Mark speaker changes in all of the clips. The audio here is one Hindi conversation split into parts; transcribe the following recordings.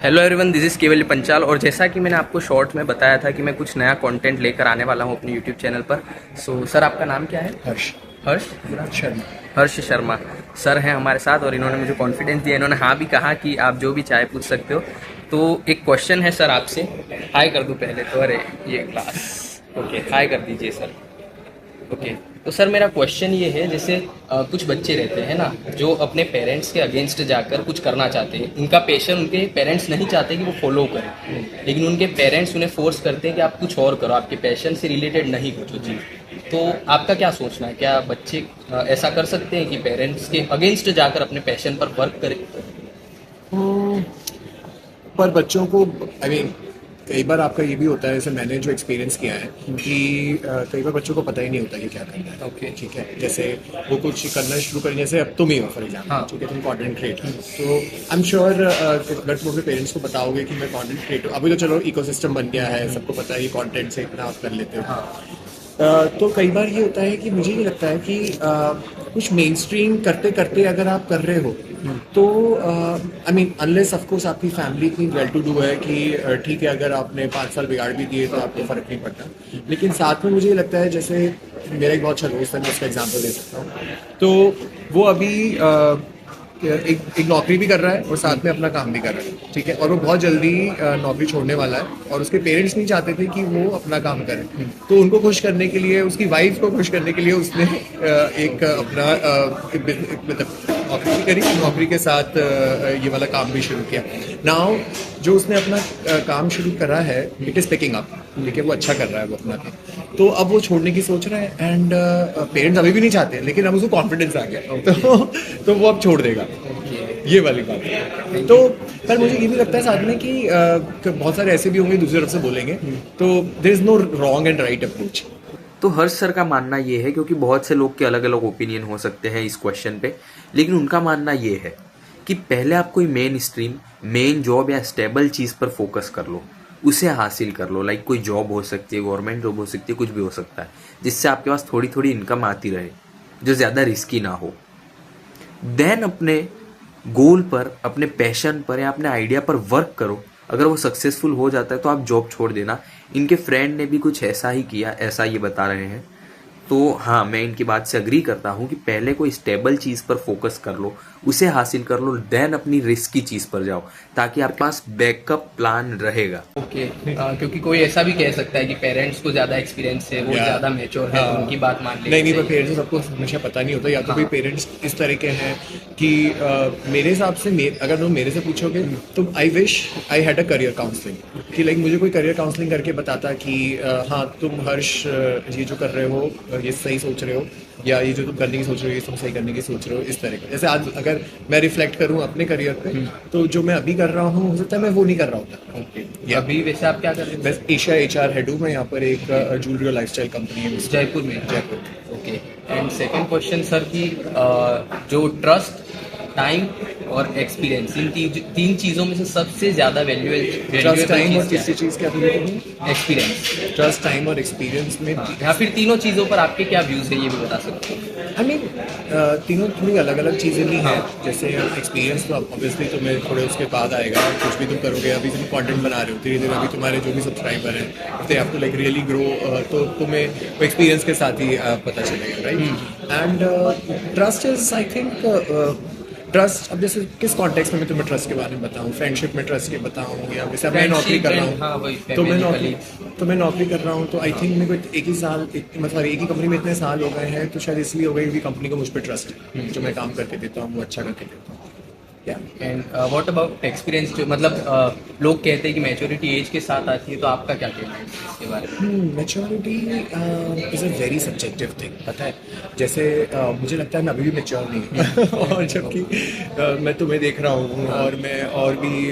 Speaker 1: हेलो एवरीवन, दिस इज़ केवल पंचाल। और जैसा कि मैंने आपको शॉर्ट में बताया था कि मैं कुछ नया कंटेंट लेकर आने वाला हूं अपने यूट्यूब चैनल पर। सर, आपका नाम क्या है?
Speaker 2: हर्ष
Speaker 1: हर्ष
Speaker 2: शर्मा।
Speaker 1: हर्ष शर्मा सर हैं हमारे साथ, और इन्होंने मुझे कॉन्फिडेंस दिया। इन्होंने हाँ भी कहा कि आप जो भी चाहे पूछ सकते हो। तो एक क्वेश्चन है सर आपसे। हाय कर दूं पहले तो? अरे ये क्लास, ओके, हाय कर दीजिए सर। ओके, तो सर मेरा क्वेश्चन ये है, जैसे कुछ बच्चे रहते हैं ना जो अपने पेरेंट्स के अगेंस्ट जाकर कुछ करना चाहते हैं। उनका पैशन उनके पेरेंट्स नहीं चाहते कि वो फॉलो करें, लेकिन उनके पेरेंट्स उन्हें फोर्स करते हैं कि आप कुछ और करो, आपके पैशन से रिलेटेड नहीं कुछ चीज़। तो आपका क्या सोचना है, क्या बच्चे ऐसा कर सकते हैं कि पेरेंट्स के अगेंस्ट जाकर अपने पैशन पर वर्क करें?
Speaker 2: पर बच्चों को कई बार आपका ये भी होता है, जैसे मैंने जो एक्सपीरियंस किया है कि कई बार बच्चों को पता ही नहीं होता कि क्या करना है।
Speaker 1: ओके,
Speaker 2: ठीक है, जैसे वो कुछ करना शुरू करें, जैसे अब तुम ही हो फॉर एग्जाम्पल,
Speaker 1: हाँ,
Speaker 2: ठीक है, तुम कंटेंट क्रिएटर, तो आई एम श्योर अगर तुम अपने पेरेंट्स को बताओगे कि मैं कंटेंट क्रिएटर, अभी तो चलो इकोसिस्टम बन गया है, सबको पता है ये कंटेंट से इतना आप कर लेते हो।
Speaker 1: हाँ,
Speaker 2: तो कई बार ये होता है कि मुझे ये लगता है कि कुछ मेन स्ट्रीम करते करते अगर आप कर रहे हो तो आई मीन अनलेस ऑफकोर्स आपकी फैमिली इतनी वेल टू डू है कि ठीक है, अगर आपने 5 साल बिगाड़ भी दिए तो आपको फर्क नहीं पड़ता। लेकिन साथ में मुझे ये लगता है, जैसे मेरा एक बहुत अच्छा दोस्त है, मैं उसका एग्जाम्पल दे सकता हूँ। तो वो अभी एक नौकरी भी कर रहा है और साथ में अपना काम भी कर रहा है, ठीक है, और वो बहुत जल्दी नौकरी छोड़ने वाला है, और उसके पेरेंट्स नहीं चाहते थे कि वो अपना काम करे। तो उनको खुश करने के लिए, उसकी वाइफ को खुश करने के लिए उसने एक अपना मतलब नौकरी भी करी, नौकरी के साथ ये वाला काम भी शुरू किया। नाउ जो उसने अपना काम शुरू करा है, इट इज पिकिंग अप, ठीक है, वो अच्छा कर रहा है वो अपना काम। तो अब वो छोड़ने की सोच रहा है, एंड पेरेंट्स अभी भी नहीं चाहते, लेकिन अब उसको कॉन्फिडेंस आ गया तो वो अब छोड़ देगा। ये वाली बात है। तो पर मुझे ये भी लगता है साथ में कि बहुत सारे ऐसे भी होंगे दूसरी तरफ से बोलेंगे, तो there is no wrong and right approach.
Speaker 1: तो हर्ष सर का मानना ये है, क्योंकि बहुत से लोग के अलग अलग ओपिनियन हो सकते हैं इस क्वेश्चन पे, लेकिन उनका मानना ये है कि पहले आप कोई मेन स्ट्रीम, मेन जॉब या स्टेबल चीज़ पर फोकस कर लो, उसे हासिल कर लो। लाइक कोई जॉब हो सकती है, गवर्नमेंट जॉब हो सकती है, कुछ भी हो सकता है, जिससे आपके पास थोड़ी थोड़ी इनकम आती रहे, जो ज़्यादा रिस्की ना हो। देन अपने गोल पर, अपने पैशन पर या अपने आइडिया पर वर्क करो। अगर वो सक्सेसफुल हो जाता है तो आप जॉब छोड़ देना। इनके फ्रेंड ने भी कुछ ऐसा ही किया, ऐसा ये बता रहे हैं। तो हाँ, मैं इनकी बात से अग्री करता हूँ कि पहले कोई स्टेबल चीज़ पर फोकस कर लो, उसे हासिल कर लो, देन अपनी रिस्की चीज़ पर जाओ, ताकि आपके पास बैकअप प्लान रहेगा। ओके, क्योंकि कोई ऐसा भी कह सकता है कि पेरेंट्स को ज़्यादा एक्सपीरियंस है, वो ज़्यादा मैच्योर है, तो उनकी बात मान
Speaker 2: नहीं पर पेरेंट्स को सबको हमेशा पता नहीं होता, या तो कोई पेरेंट्स इस तरह के हैं कि मेरे हिसाब से अगर तुम मेरे से पूछोगे तो I wish I had a career counselling, कि लाइक मुझे कोई करियर काउंसलिंग करके बताता कि हाँ तुम हर्ष ये जो कर रहे हो ये सही सोच रहे हो, या ये जो तुम करने की सोच रहे हो ये तुम सही करने की सोच रहे हो, इस तरह का। जैसे आज अगर मैं रिफ्लेक्ट करूँ अपने करियर पे, तो जो मैं अभी कर रहा हूँ हो सकता है मैं वो नहीं कर रहा होता।
Speaker 1: ओके, अभी वैसे आप क्या कर रहे हैं?
Speaker 2: मैं एशिया HR हेड हूँ, मैं यहाँ पर एक ज्वेलरी और लाइफस्टाइल कंपनी है
Speaker 1: जयपुर में।
Speaker 2: Jaipur.
Speaker 1: Okay, and second question sir की जो ट्रस्ट, टाइम और एक्सपीरियंस, इन तीन चीज़ों में से सबसे ज़्यादा
Speaker 2: ट्रस्ट, टाइम और किसी चीज़ क्या?
Speaker 1: एक्सपीरियंस,
Speaker 2: ट्रस्ट, टाइम और एक्सपीरियंस में,
Speaker 1: या फिर तीनों चीज़ों पर आपके क्या व्यूज़ है, ये भी बता सकते हो?
Speaker 2: आई मीन तीनों थोड़ी अलग अलग चीज़ें भी हैं। जैसे एक्सपीरियंस तो ऑब्वियसली तुम्हें थोड़े उसके बाद आएगा, कुछ भी तुम करोगे। अभी तुम कंटेंट बना रहे हो, धीरे धीरे अभी तुम्हारे जो भी सब्सक्राइबर हैं they have to like really grow, तो तुम्हें एक्सपीरियंस के साथ ही पता चलेगा, right. And trust is I think trust, अब जैसे किस कॉन्टेक्स्ट में मैं तुम्हें ट्रस्ट के बारे में बताऊं, फ्रेंडशिप में ट्रस्ट के बताऊं, या जैसे मैं नौकरी कर रहा हूँ, तो मैं नौकरी कर रहा हूँ, तो आई थिंक मेरे को एक ही कंपनी में इतने साल हो गए हैं, तो शायद इसलिए हो गए कि कंपनी को मुझ पर ट्रस्ट है, जो मैं काम करके देता हूँ वो अच्छा करके देता हूँ।
Speaker 1: एंड व्हाट अबाउट एक्सपीरियंस, जो मतलब लोग कहते हैं कि मैच्योरिटी एज के साथ आती है, तो आपका क्या कहना है इसके बारे में?
Speaker 2: Maturity is a very subjective thing, पता है। जैसे मुझे लगता है मैं अभी भी मैच्योर नहीं हूँ और जबकि मैं तुम्हें देख रहा हूँ, और मैं और भी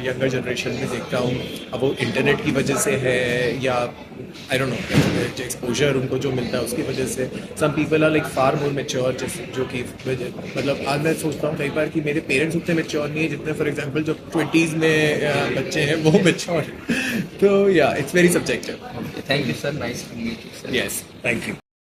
Speaker 2: यंगर जनरेशन में देखता हूँ। अब वो इंटरनेट की वजह से है, या आई डोंट नो, एक्सपोजर उनको जो मिलता है उसकी वजह से, some people are like far more mature, जो कि मतलब आज मैं सोचता हूँ कई बार कि मेरे पेरेंट्स उतने मैच्योर नहीं है जितने फॉर एग्जांपल जो 20s में बच्चे हैं वो मैच्योर। तो या it's very subjective.
Speaker 1: Thank you sir, nice to meet you sir.
Speaker 2: Yes, thank you.